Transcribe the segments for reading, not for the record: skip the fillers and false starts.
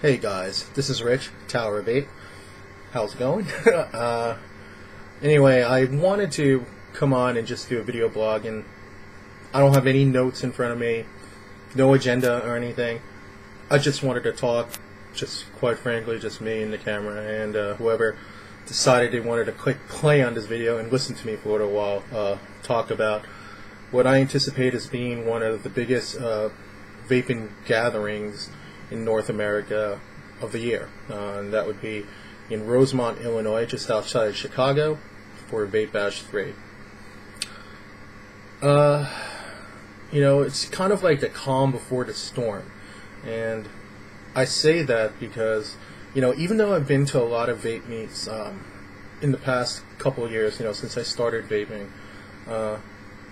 Hey guys, this is Rich, Tower of Vape. How's it going? Anyway, I wanted to come on and just do a video blog, and I don't have any notes in front of me, no agenda or anything. I just wanted to talk, just quite frankly, just me and the camera, and whoever decided they wanted to click play on this video and listen to me for a little while talk about what I anticipate as being one of the biggest vaping gatherings in North America of the year, and that would be in Rosemont, Illinois, just outside of Chicago, for Vapebash 3. You know, it's kind of like the calm before the storm, and I say that because, you know, even though I've been to a lot of vape meets in the past couple of years, you know, since I started vaping,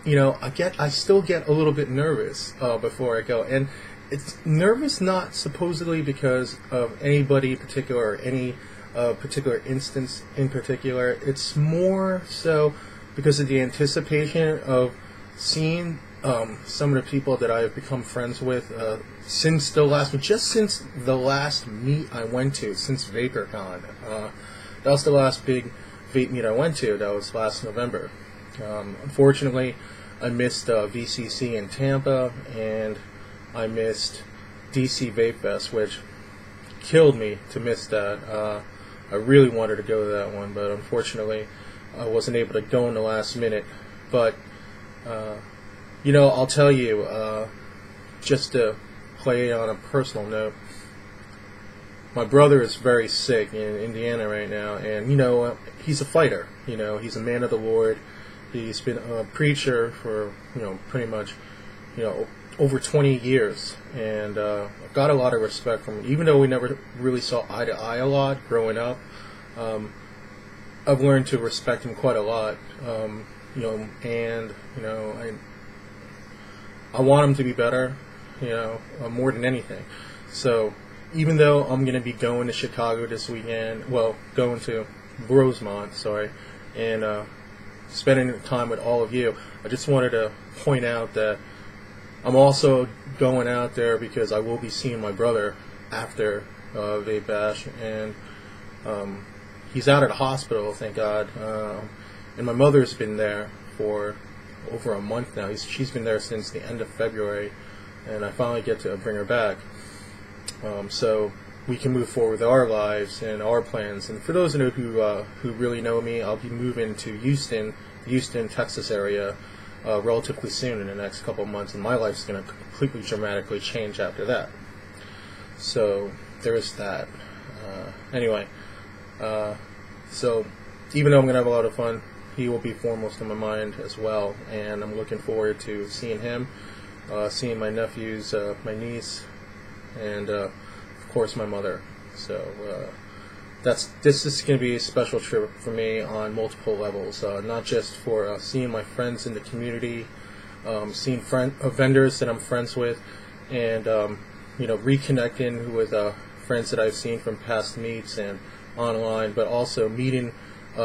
you know, I still get a little bit nervous before I go, and it's nervous not supposedly because of anybody particular or any particular instance in particular. It's more so because of the anticipation of seeing some of the people that I have become friends with since the last meet I went to, since VaporCon. That was the last big vape meet I went to. That was last November. Unfortunately, I missed VCC in Tampa, and I missed DC Vape Fest, which killed me to miss that. I really wanted to go to that one, but unfortunately I wasn't able to go in the last minute. But you know, I'll tell you, just to play on a personal note, my brother is very sick in Indiana right now, and you know, he's a fighter. You know, he's a man of the Lord. He's been a preacher for, you know, pretty much, you know, over 20 years, and I've got a lot of respect from him. Even though we never really saw eye to eye a lot growing up, I've learned to respect him quite a lot. You know, and you know, I want him to be better, you know, more than anything. So even though I'm going to be going to Chicago this weekend, well, going to Rosemont, sorry, and spending time with all of you, I just wanted to point out that I'm also going out there because I will be seeing my brother after Vapebash, and he's out of the hospital, thank God. And my mother's been there for over a month now. She's been there since the end of February, and I finally get to bring her back, so we can move forward with our lives and our plans. And for those of you who really know me, I'll be moving to Houston, Texas area relatively soon in the next couple of months, and my life's going to completely dramatically change after that. So there is that. Anyway, so even though I'm going to have a lot of fun, he will be foremost in my mind as well, and I'm looking forward to seeing him, seeing my nephews, my niece, and of course my mother. So this is going to be a special trip for me on multiple levels, not just for seeing my friends in the community, seeing vendors that I'm friends with, and you know, reconnecting with friends that I've seen from past meets and online, but also meeting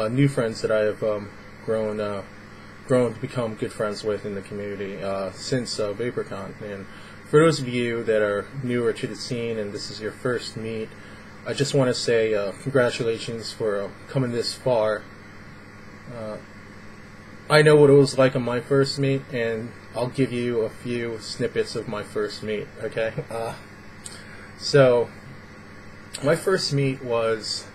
new friends that I have grown to become good friends with in the community since VaporCon. And for those of you that are newer to the scene and this is your first meet, I just want to say congratulations for coming this far. I know what it was like on my first meet, and I'll give you a few snippets of my first meet, okay? So, my first meet was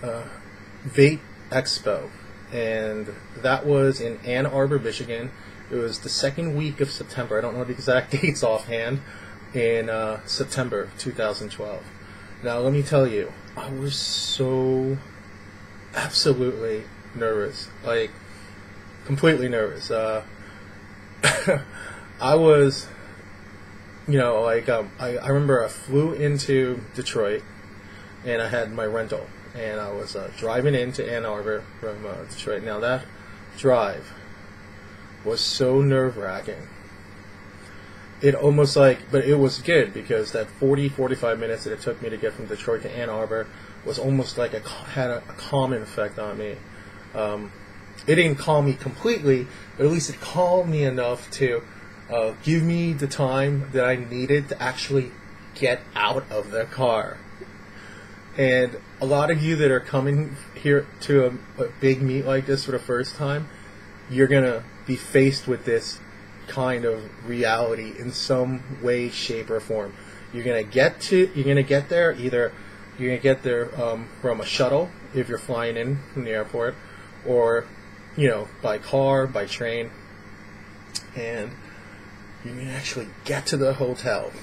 Vape Expo, and that was in Ann Arbor, Michigan. It was the second week of September. I don't know the exact dates offhand, in September 2012. Now, let me tell you, I was so absolutely nervous, like, completely nervous. I was, you know, like, I remember I flew into Detroit, and I had my rental, and I was driving into Ann Arbor from Detroit. Now, that drive was so nerve-wracking. It almost like, but it was good because that 45 minutes that it took me to get from Detroit to Ann Arbor was almost like had a calming effect on me. It didn't calm me completely, but at least it calmed me enough to give me the time that I needed to actually get out of the car. And a lot of you that are coming here to a big meet like this for the first time, you're going to be faced with this kind of reality in some way, shape, or form. You're going to get there, either you're going to get there from a shuttle if you're flying in from the airport, or, you know, by car, by train, and you're going to actually get to the hotel.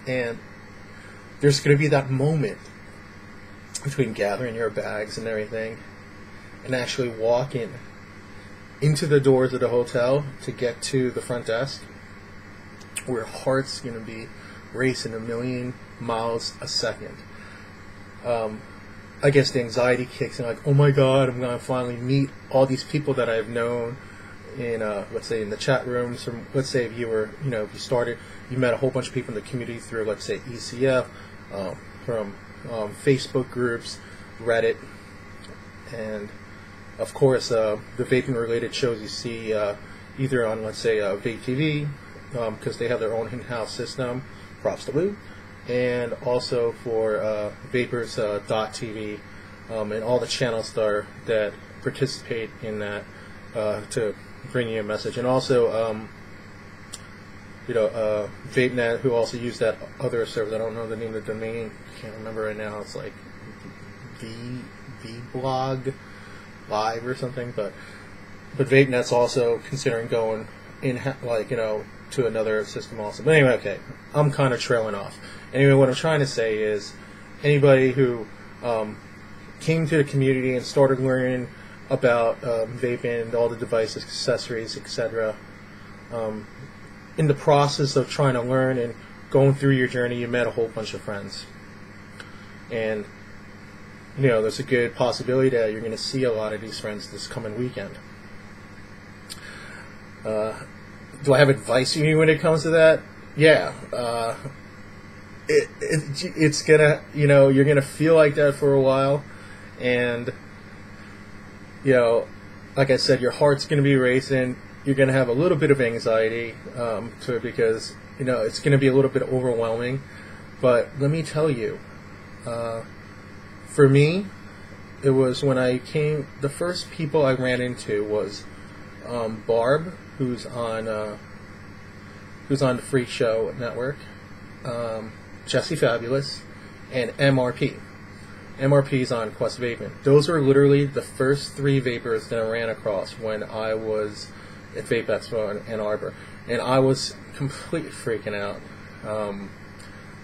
And there's going to be that moment between gathering your bags and everything and actually walking into the doors of the hotel to get to the front desk, where heart's going to be racing 1,000,000 miles a second. I guess the anxiety kicks in, like, oh my god, I'm going to finally meet all these people that I've known in, let's say, in the chat rooms. From, let's say if you were, you know, if you met a whole bunch of people in the community through, let's say, ECF, from Facebook groups, Reddit, and of course the vaping related shows you see either on, let's say, Vape TV, because they have their own in-house system, props to Lou, and also for Vapers.tv, and all the channels that participate in that to bring you a message, and also VapeNet, who also use that other service. I don't know the name of the domain. I can't remember right now. It's like Vblog Live or something. But VapeNet's also considering going in, like, you know, to another system also. But anyway, okay, I'm kind of trailing off. Anyway, what I'm trying to say is, anybody who came to the community and started learning about vaping, all the devices, accessories, etc. In the process of trying to learn and going through your journey, you met a whole bunch of friends. And, you know, there's a good possibility that you're going to see a lot of these friends this coming weekend. Do I have advice for you when it comes to that? Yeah. It's going to, you know, you're going to feel like that for a while. And, you know, like I said, your heart's going to be racing. You're going to have a little bit of anxiety to it, because, you know, it's going to be a little bit overwhelming. But let me tell you, for me, it was when I came, the first people I ran into was Barb, who's on the Freak Show Network, Jesse Fabulous, and MRP. MRP's on Quest Vaping. Those are literally the first 3 vapors that I ran across when I was at Vape Expo in Ann Arbor, and I was completely freaking out.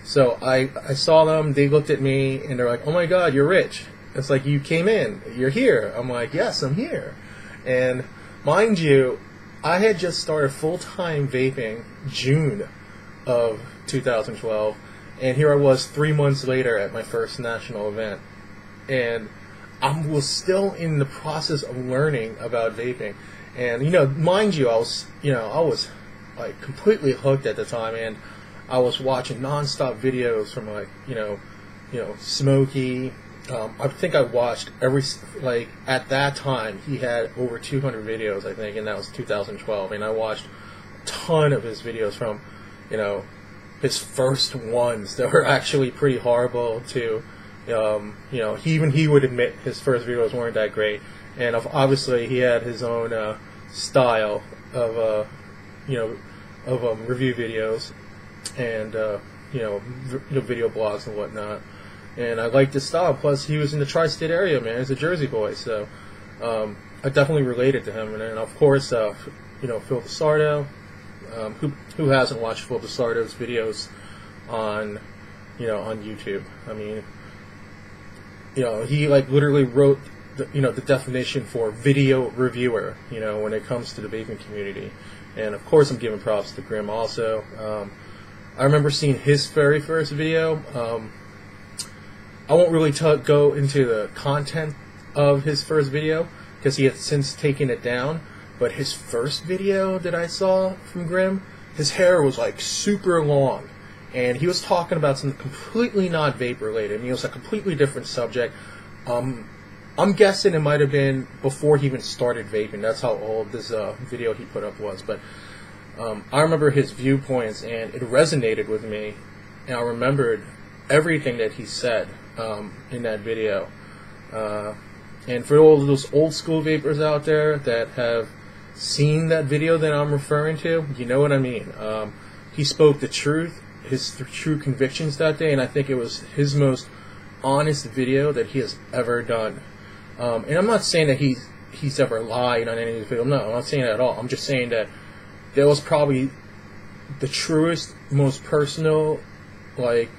So I saw them, they looked at me, and they're like, oh my god, you're rich. It's like, you came in, you're here. I'm like, yes, I'm here. And mind you, I had just started full-time vaping June of 2012, and here I was 3 months later at my first national event. And I was still in the process of learning about vaping. And, you know, mind you, I was like completely hooked at the time, and I was watching non-stop videos from, like, you know, Smokey. I think I watched like, at that time, he had over 200 videos, I think, and that was 2012. And I watched a ton of his videos from, you know, his first ones that were actually pretty horrible to, you know, he would admit his first videos weren't that great. And obviously he had his own style of, review videos and, video blogs and whatnot. And I liked his style. Plus, he was in the tri-state area, man. He's a Jersey boy, so I definitely related to him. And then, of course, Phil DeSardo. Who hasn't watched Phil DeSardo's videos on YouTube? I mean, he like literally wrote the definition for video reviewer, when it comes to the vaping community. And of course, I'm giving props to Grim also. I remember seeing his very first video. I won't really go into the content of his first video because he has since taken it down. But his first video that I saw from Grim, his hair was like super long, and he was talking about something completely not vape related. I mean, it was a completely different subject. I'm guessing it might have been before he even started vaping. That's how old this video he put up was. But I remember his viewpoints, and it resonated with me. and I remembered everything that he said in that video. And for all those old school vapors out there that have seen that video that I'm referring to, you know what I mean. He spoke the truth, his true convictions that day, and I think it was his most honest video that he has ever done. And I'm not saying that he's ever lied on any of his videos. No, I'm not saying that at all. I'm just saying that that was probably the truest, most personal, like,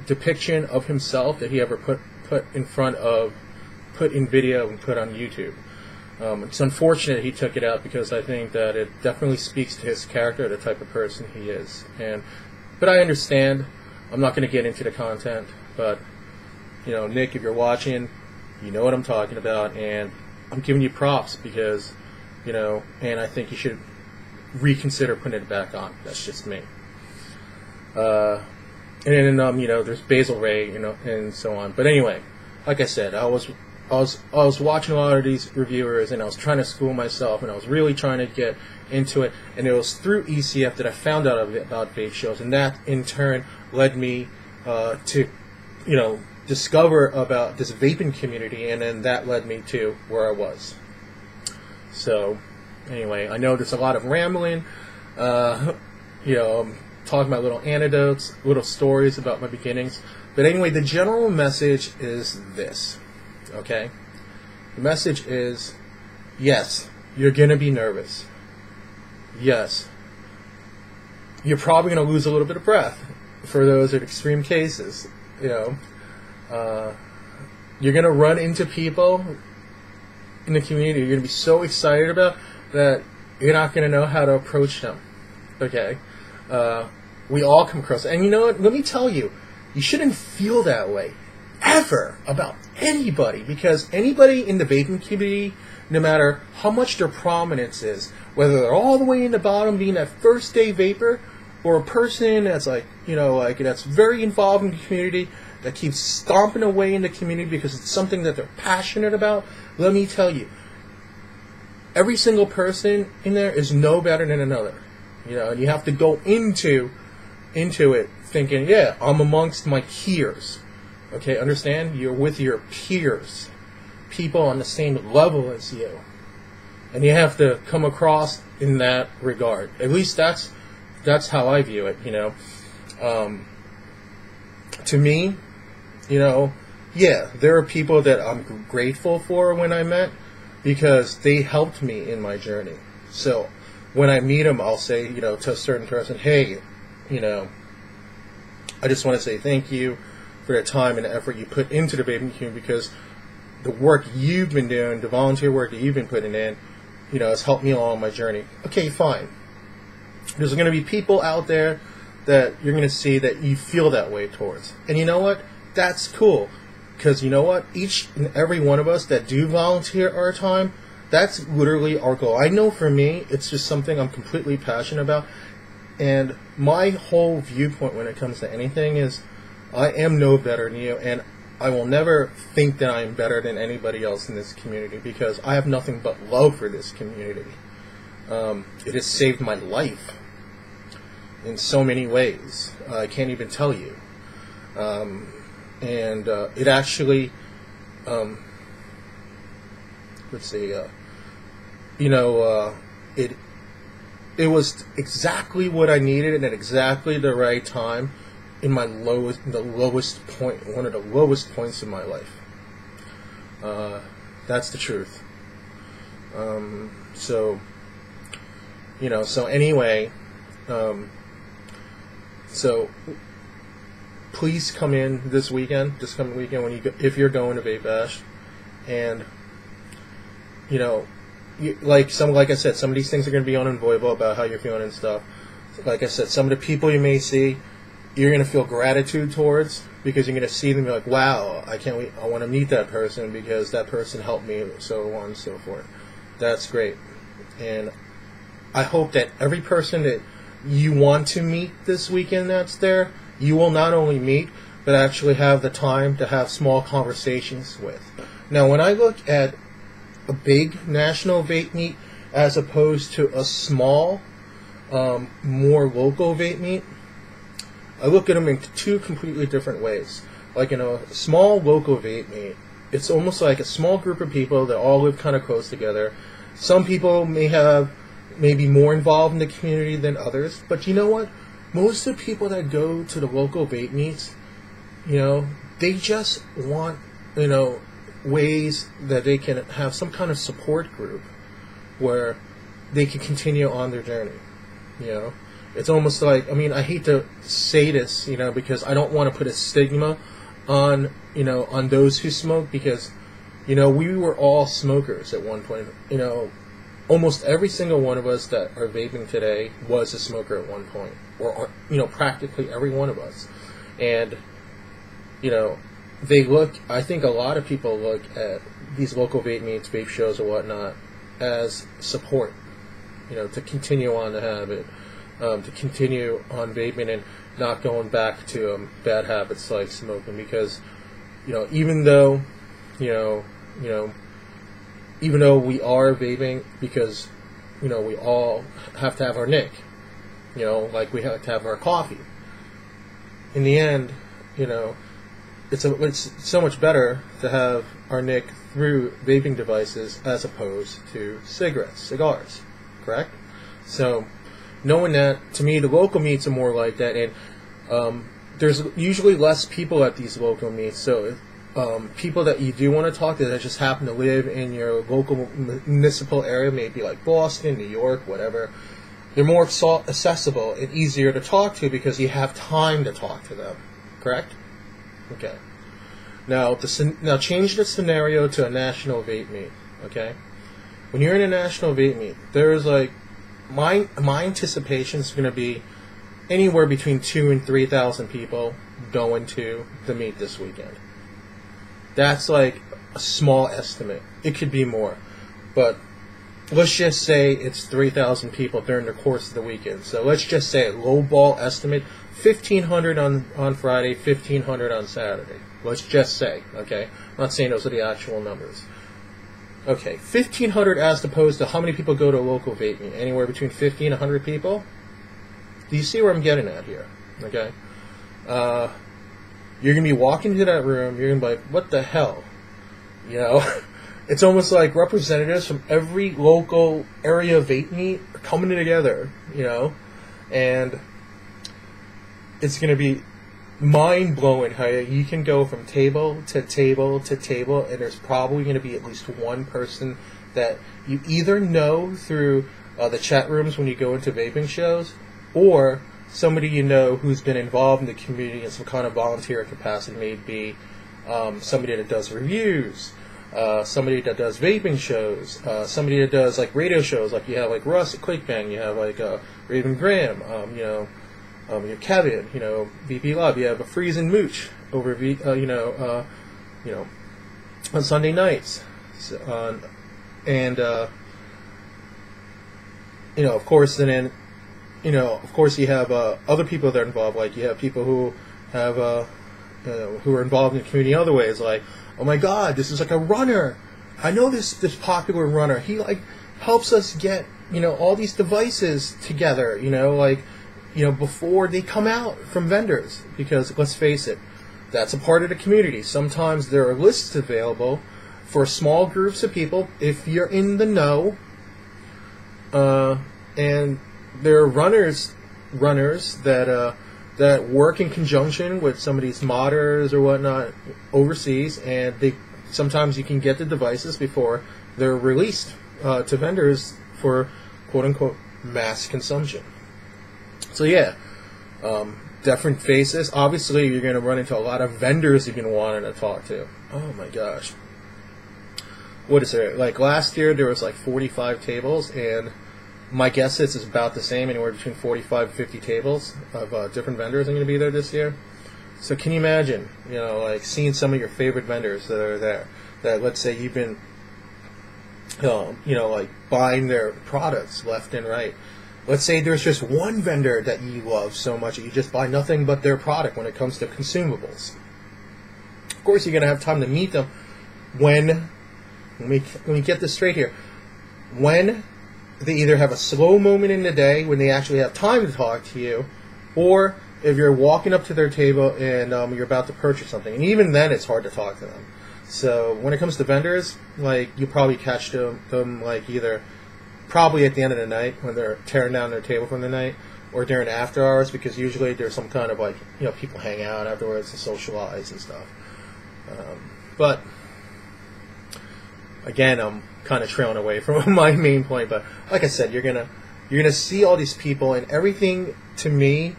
depiction of himself that he ever put in video and put on YouTube. It's unfortunate he took it out, because I think that it definitely speaks to his character, the type of person he is. But I understand. I'm not going to get into the content, but you know, Nick, if you're watching, you know what I'm talking about, and I'm giving you props because, you know, and I think you should reconsider putting it back on. That's just me. And then you know, there's Basil Ray, you know, and so on. But anyway, like I said, I was watching a lot of these reviewers, and I was trying to school myself, and I was really trying to get into it. And it was through ECF that I found out about vape shows, and that in turn led me to, you know, discover about this vaping community, and then that led me to where I was. So anyway, I know there's a lot of rambling, you know, I'm talking about little anecdotes, little stories about my beginnings. But anyway, the general message is this, okay? The message is, yes, you're going to be nervous. Yes, you're probably going to lose a little bit of breath for those in extreme cases, you know. You're going to run into people in the community you're going to be so excited about that you're not going to know how to approach them, okay? We all come across, and you know what, let me tell you, you shouldn't feel that way ever about anybody, because anybody in the vaping community, no matter how much their prominence is, whether they're all the way in the bottom being that first day vapor, or a person that's like, you know, like that's very involved in the community, that keeps stomping away in the community because it's something that they're passionate about, let me tell you, every single person in there is no better than another. You know, and you have to go into it thinking, yeah, I'm amongst my peers. Okay, understand? You're with your peers, people on the same level as you, and you have to come across in that regard. At least that's how I view it. You know, to me, you know, yeah, there are people that I'm grateful for when I met, because they helped me in my journey. So when I meet them, I'll say, you know, to a certain person, hey, you know, I just want to say thank you for the time and the effort you put into the vaping community, because the work you've been doing, the volunteer work that you've been putting in, you know, has helped me along my journey. Okay, fine. There's going to be people out there that you're going to see that you feel that way towards. And you know what? That's cool. Because you know what? Each and every one of us that do volunteer our time, that's literally our goal. I know for me, it's just something I'm completely passionate about. And my whole viewpoint when it comes to anything is, I am no better than you, and I will never think that I am better than anybody else in this community, because I have nothing but love for this community. It has saved my life in so many ways. I can't even tell you. And it actually, let's see, you know, it was exactly what I needed at exactly the right time in my lowest point, one of the lowest points in my life. That's the truth. So, you know, so anyway, so please come in this weekend, this coming weekend, when you go, if you're going to Vapebash, and you know, like I said, some of these things are going to be unavoidable about how you're feeling and stuff. Like I said, some of the people you may see, you're going to feel gratitude towards, because you're going to see them, you're like, wow, I can't wait, I want to meet that person because that person helped me, so on and so forth. That's great. And I hope that every person that you want to meet this weekend that's there, you will not only meet, but actually have the time to have small conversations with. Now, when I look at a big national vape meet as opposed to a small, more local vape meet, I look at them in two completely different ways. Like in a small local vape meet, it's almost like a small group of people that all live kind of close together. Some people may be more involved in the community than others, but you know what? Most of the people that go to the local vape meets, they just want, ways that they can have some kind of support group where they can continue on their journey. It's almost like, I hate to say this, because I don't want to put a stigma on, on those who smoke, because, we were all smokers at one point. Almost every single one of us that are vaping today was a smoker at one point, or, practically every one of us. And, I think a lot of people look at these local vape meets, vape shows, or whatnot as support, to continue on the habit, to continue on vaping and not going back to bad habits like smoking. Because, even though we are vaping, because, we all have to have our nick, like we have to have our coffee. In the end, it's so much better to have our nick through vaping devices as opposed to cigars, correct? So, knowing that, to me, the local meets are more like that, and there's usually less people at these local meets, so people that you do want to talk to that just happen to live in your local municipal area, maybe like Boston, New York, whatever, they're more accessible and easier to talk to because you have time to talk to them, correct? Okay. Now change the scenario to a national vape meet, okay? When you're in a national vape meet, there's like, my anticipation is going to be anywhere between 2,000 and 3,000 people going to the meet this weekend. That's like a small estimate. It could be more. But let's just say it's 3,000 people during the course of the weekend. So let's just say a low ball estimate, 1,500 on Friday, 1,500 on Saturday. Let's just say, okay? I'm not saying those are the actual numbers. Okay, 1,500 as opposed to how many people go to a local vape meet? Anywhere between 50 and 100 people? Do you see where I'm getting at here? Okay? You're going to be walking into that room, you're going to be like, what the hell? It's almost like representatives from every local area vape meet are coming together, and it's going to be mind-blowing how you can go from table to table to table, and there's probably going to be at least one person that you either know through the chat rooms when you go into vaping shows, or somebody who's been involved in the community in some kind of volunteer capacity. Maybe somebody that does reviews, somebody that does vaping shows, somebody that does like radio shows, like you have like Russ at QuakeBang, you have like Raven Graham, you have Kevin, Vblog, you have a Freeze and Mooch over, on Sunday nights, of course, and then, of course, you have other people that are involved. Like you have people who have who are involved in the community in other ways. Like, oh my God, this is like a runner. I know this popular runner. He like helps us get all these devices together. Before they come out from vendors. Because let's face it, that's a part of the community. Sometimes there are lists available for small groups of people. If you're in the know, and there are runners that work in conjunction with some of these modders or whatnot overseas, and sometimes you can get the devices before they're released to vendors for quote unquote mass consumption. So yeah, different faces. Obviously, you're going to run into a lot of vendors you've been wanting to talk to. Oh my gosh, what is there? Like last year, there was like 45 tables, and my guess is it's about the same, anywhere between 45 and 50 tables of different vendors are going to be there this year. So can you imagine, like seeing some of your favorite vendors that are there, that let's say you've been, like buying their products left and right. Let's say there's just one vendor that you love so much that you just buy nothing but their product when it comes to consumables. Of course, you're going to have time to meet them when, let me get this straight here, when they either have a slow moment in the day when they actually have time to talk to you, or if you're walking up to their table and you're about to purchase something, and even then it's hard to talk to them. So when it comes to vendors, like, you probably catch them like either probably at the end of the night when they're tearing down their table from the night, or during after hours, because usually there's some kind of, like, you know, people hang out afterwards and socialize and stuff. But again, I'm kind of trailing away from my main point. But like I said, you're gonna see all these people, and everything to me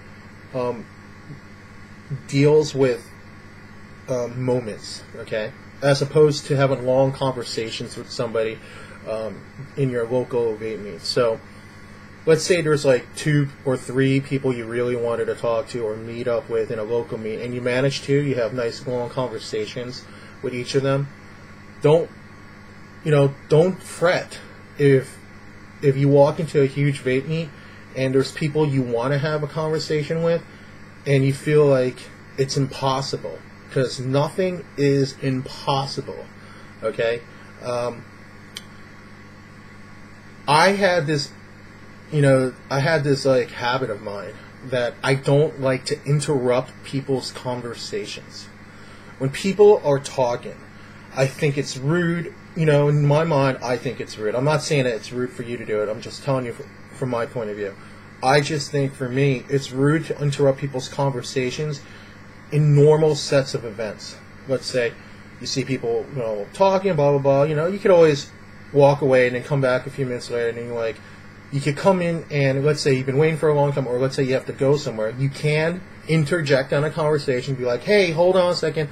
deals with moments, okay, as opposed to having long conversations with somebody in your local vape meet. So let's say there's like 2 or 3 people you really wanted to talk to or meet up with in a local meet, and you have nice long conversations with each of them. Don't fret if you walk into a huge vape meet and there's people you want to have a conversation with and you feel like it's impossible, because nothing is impossible, okay? I had this like habit of mine that I don't like to interrupt people's conversations. When people are talking, I think it's rude. You know, in my mind, I think it's rude. I'm not saying that it's rude for you to do it. I'm just telling you from my point of view. I just think, for me, it's rude to interrupt people's conversations in normal sets of events. Let's say you see people, you know, talking, blah, blah, blah. You know, you could always walk away and then come back a few minutes later, and then you're like, you could come in and, let's say you've been waiting for a long time, or let's say you have to go somewhere. You can interject on a conversation, be like, hey, hold on a second.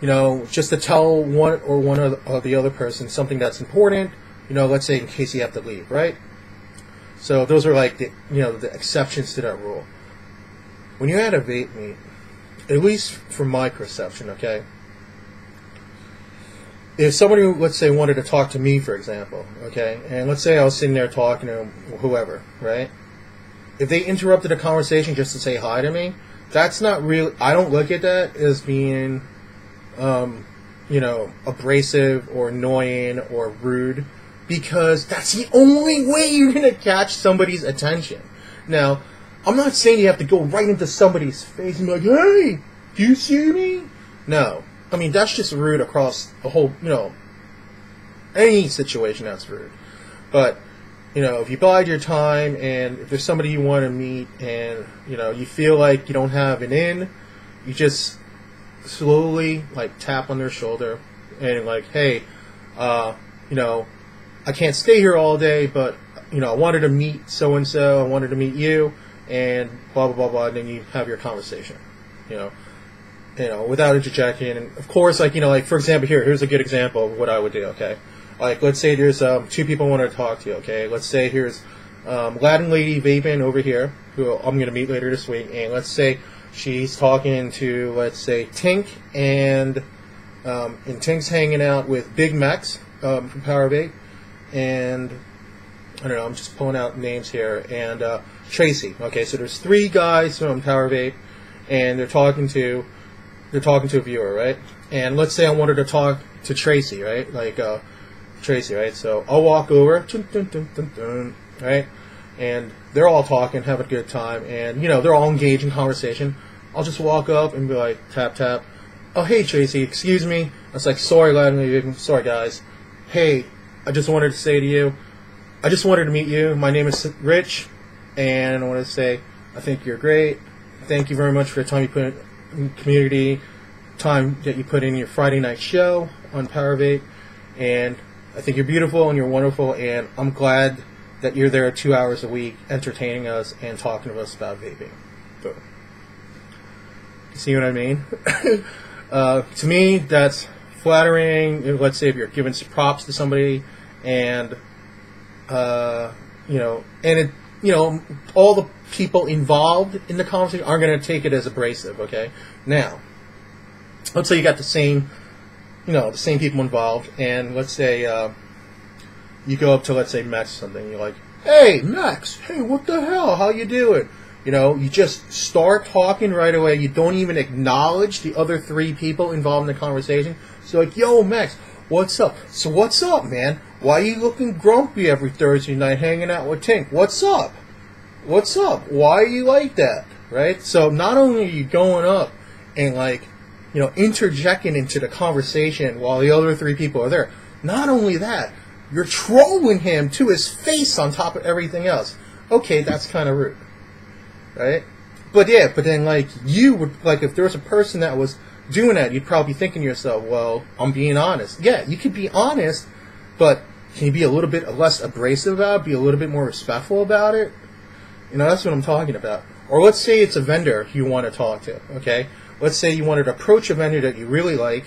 You know, just to tell one of the other person something that's important, you know, let's say in case you have to leave, right? So those are like the exceptions to that rule. When you're at a vape meet, at least from my perception, okay, if somebody, let's say, wanted to talk to me, for example, okay, and let's say I was sitting there talking to whoever, right? If they interrupted a conversation just to say hi to me, that's not really, I don't look at that as being abrasive or annoying or rude, because that's the only way you're going to catch somebody's attention. Now, I'm not saying you have to go right into somebody's face and be like, hey, do you see me? No. I mean, that's just rude across the whole, any situation that's rude. But, if you bide your time and if there's somebody you want to meet and, you feel like you don't have an in, you just slowly, like, tap on their shoulder and, like, hey, I can't stay here all day, but, I wanted to meet so-and-so, I wanted to meet you, and blah, blah, blah, blah, and then you have your conversation, without interjecting. And, of course, like, for example, here's a good example of what I would do, okay? Like, let's say there's 2 people I want to talk to, okay? Let's say here's Latin Lady Vaping over here, who I'm going to meet later this week, and let's say she's talking to, let's say, Tink, and Tink's hanging out with Big Max from Power Vape, and I don't know, I'm just pulling out names here, and Tracy. Okay, so there's 3 guys from Power Vape, and they're talking to a viewer, right? And let's say I wanted to talk to Tracy, right? Like Tracy, right? So I'll walk over, dun, dun, dun, dun, dun, right? And they're all talking, having a good time, and they're all engaged in conversation. I'll just walk up and be like, tap tap. Oh, hey Tracy, excuse me. I was like, sorry, sorry guys. Hey, I just wanted to say to you, I just wanted to meet you. My name is Rich, and I want to say I think you're great. Thank you very much for the time you put in community, time that you put in your Friday night show on Power Vape, and I think you're beautiful and you're wonderful, and I'm glad that you're there 2 hours a week entertaining us and talking to us about vaping. Boom. See what I mean? To me, that's flattering. Let's say if you're giving props to somebody, and all the people involved in the conversation aren't going to take it as abrasive. Okay. Now, let's say you got the same people involved, and let's say you go up to, let's say, Max or something, and you're like, hey, Max, hey, what the hell? How you doing? You just start talking right away. You don't even acknowledge the other 3 people involved in the conversation. So like, yo, Max, what's up? So what's up, man? Why are you looking grumpy every Thursday night hanging out with Tink? What's up? What's up? Why are you like that? right? So not only are you going up and like, you know, interjecting into the conversation while the other three people are there, not only that, you're trolling him to his face on top of everything else. Okay, that's kind of rude, right? But yeah, but then like you would, like if there was a person that was doing that, you'd probably be thinking to yourself, well, I'm being honest. Yeah, you could be honest, but can you be a little bit less abrasive about it, be a little bit more respectful about it? You know, that's what I'm talking about. Or let's say it's a vendor you want to talk to, okay? Let's say you wanted to approach a vendor that you really like,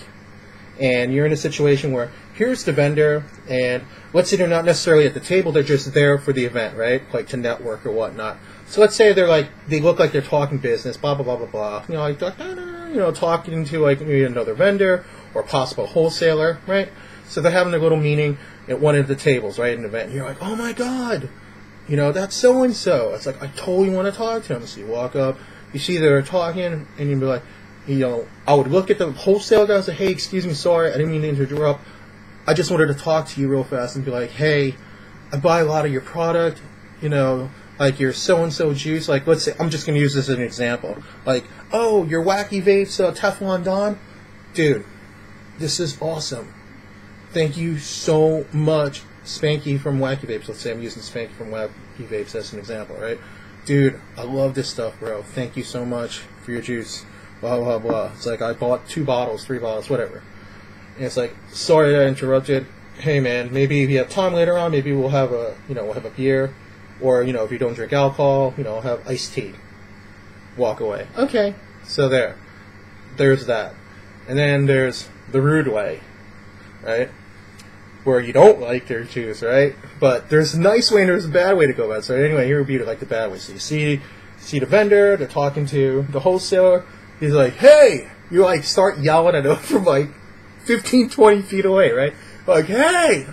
and you're in a situation where here's the vendor, and let's say they're not necessarily at the table, they're just there for the event, right? Like to network or whatnot. So let's say they're like, they look like they're talking business, blah, blah, blah, blah, blah. You know, like, you know, talking to like maybe another vendor or a possible wholesaler, right? So they're having a little meeting at one of the tables, right, an event. And you're like, oh my God, you know, that's so-and-so. It's like, I totally want to talk to him. So you walk up, you see they're talking, and you'd be like, you know, I would look at the wholesaler guy and say, hey, excuse me, sorry, I didn't mean to interrupt. I just wanted to talk to you real fast and be like, hey, I buy a lot of your product, you know, like your so-and-so juice. Like, let's say, I'm just going to use this as an example. Like, oh, your Wacky Vapes Teflon Don? Dude, this is awesome. Thank you so much, Spanky from Wacky Vapes. Let's say I'm using Spanky from Wacky Vapes as an example, right? Dude, I love this stuff, bro. Thank you so much for your juice. Blah, blah, blah. It's like I bought 2 bottles, 3 bottles, whatever. And it's like, sorry that I interrupted. Hey, man, maybe if you have time later on, maybe we'll have a, you know, we'll have a beer. Or, you know, if you don't drink alcohol, you know, have iced tea. Walk away. Okay. So there's that. And then there's the rude way, right? Where you don't like their juice, right? But there's a nice way and there's a bad way to go about it. So anyway, here would be like the bad way. So you see the vendor, they're talking to the wholesaler. He's like, hey! You like start yelling at him from like 15, 20 feet away, right? Like, hey!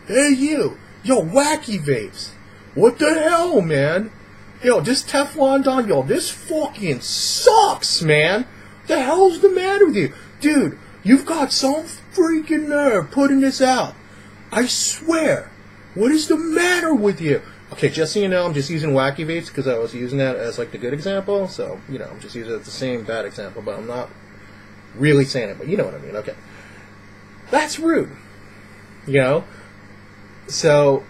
Hey you! Yo, Wacky Vapes! What the hell, man? Yo, this Teflon Don, yo, this fucking sucks, man! What the hell's the matter with you? Dude, you've got some freaking nerve putting this out. I swear. What is the matter with you? Okay, just so you know, I'm just using Wacky Vapes because I was using that as like the good example. So, you know, I'm just using it as the same bad example, but I'm not really saying it, but you know what I mean. Okay. That's rude. You know? So,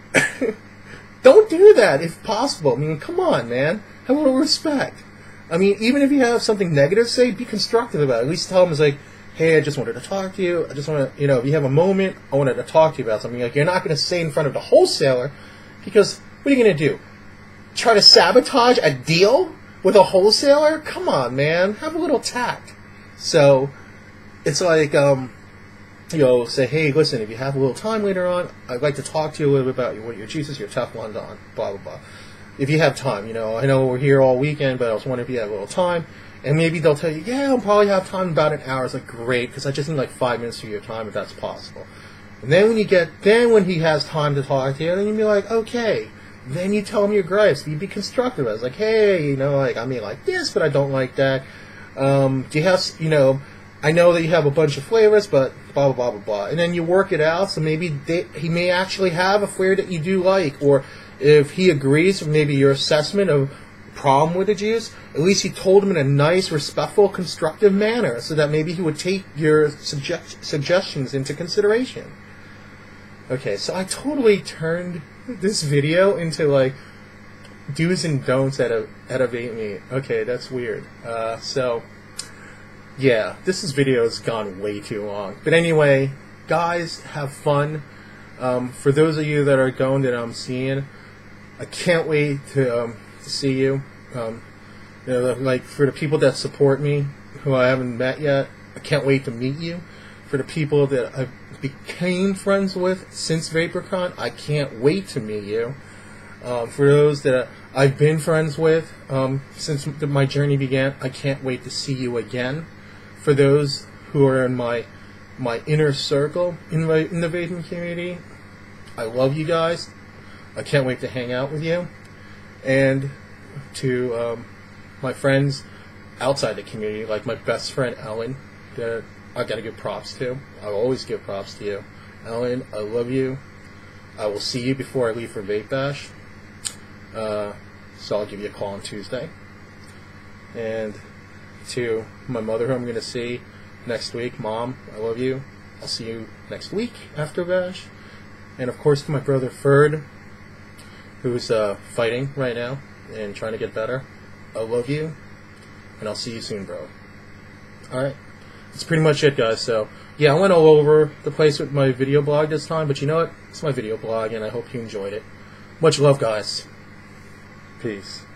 don't do that if possible. I mean, come on, man. Have a little respect. I mean, even if you have something negative to say, be constructive about it. At least tell them it's like, hey, I just wanted to talk to you. I just want to, you know, if you have a moment, I wanted to talk to you about something. Like, you're not going to say in front of the wholesaler because what are you going to do? Try to sabotage a deal with a wholesaler? Come on, man. Have a little tact. So, it's like, you know, say, hey, listen, if you have a little time later on, I'd like to talk to you a little bit about what your juices, your Teflon Don, blah, blah, blah. If you have time, you know, I know we're here all weekend, but I was wondering if you have a little time. And maybe they'll tell you, yeah, I'll probably have time in about an hour. It's like, great, because I just need like 5 minutes of your time if that's possible. And then when he has time to talk to you, then you'll be like, okay. Then you tell him your gripes. You be constructive. I was like, hey, you know, like, I mean like this, but I don't like that. Do you have, you know, I know that you have a bunch of flavors, but blah, blah, blah, blah, blah. And then you work it out, so maybe he may actually have a flavor that you do like. Or if he agrees with maybe your assessment of problem with the juice, at least you told him in a nice, respectful, constructive manner so that maybe he would take your suggestions into consideration. Okay, so I totally turned this video into like do's and don'ts at a vape meet. Okay, that's weird. So yeah, this video has gone way too long. But anyway, guys, have fun. For those of you that are going that I'm seeing, I can't wait to see you. You know, like for the people that support me, who I haven't met yet, I can't wait to meet you. For the people that I became friends with since VaporCon, I can't wait to meet you. For those that I've been friends with since my journey began, I can't wait to see you again. For those who are in my inner circle in the vaping community, I love you guys. I can't wait to hang out with you. And to my friends outside the community, like my best friend Ellen, that I gotta give props to. I always give props to you. Ellen, I love you. I will see you before I leave for Vapebash. So I'll give you a call on Tuesday. And to my mother, who I'm going to see next week, Mom, I love you. I'll see you next week after Bash. And of course to my brother Ferd, who's fighting right now and trying to get better. I love you, and I'll see you soon, bro. Alright, that's pretty much it, guys. So, yeah, I went all over the place with my video blog this time, but you know what? It's my video blog, and I hope you enjoyed it. Much love, guys. Peace.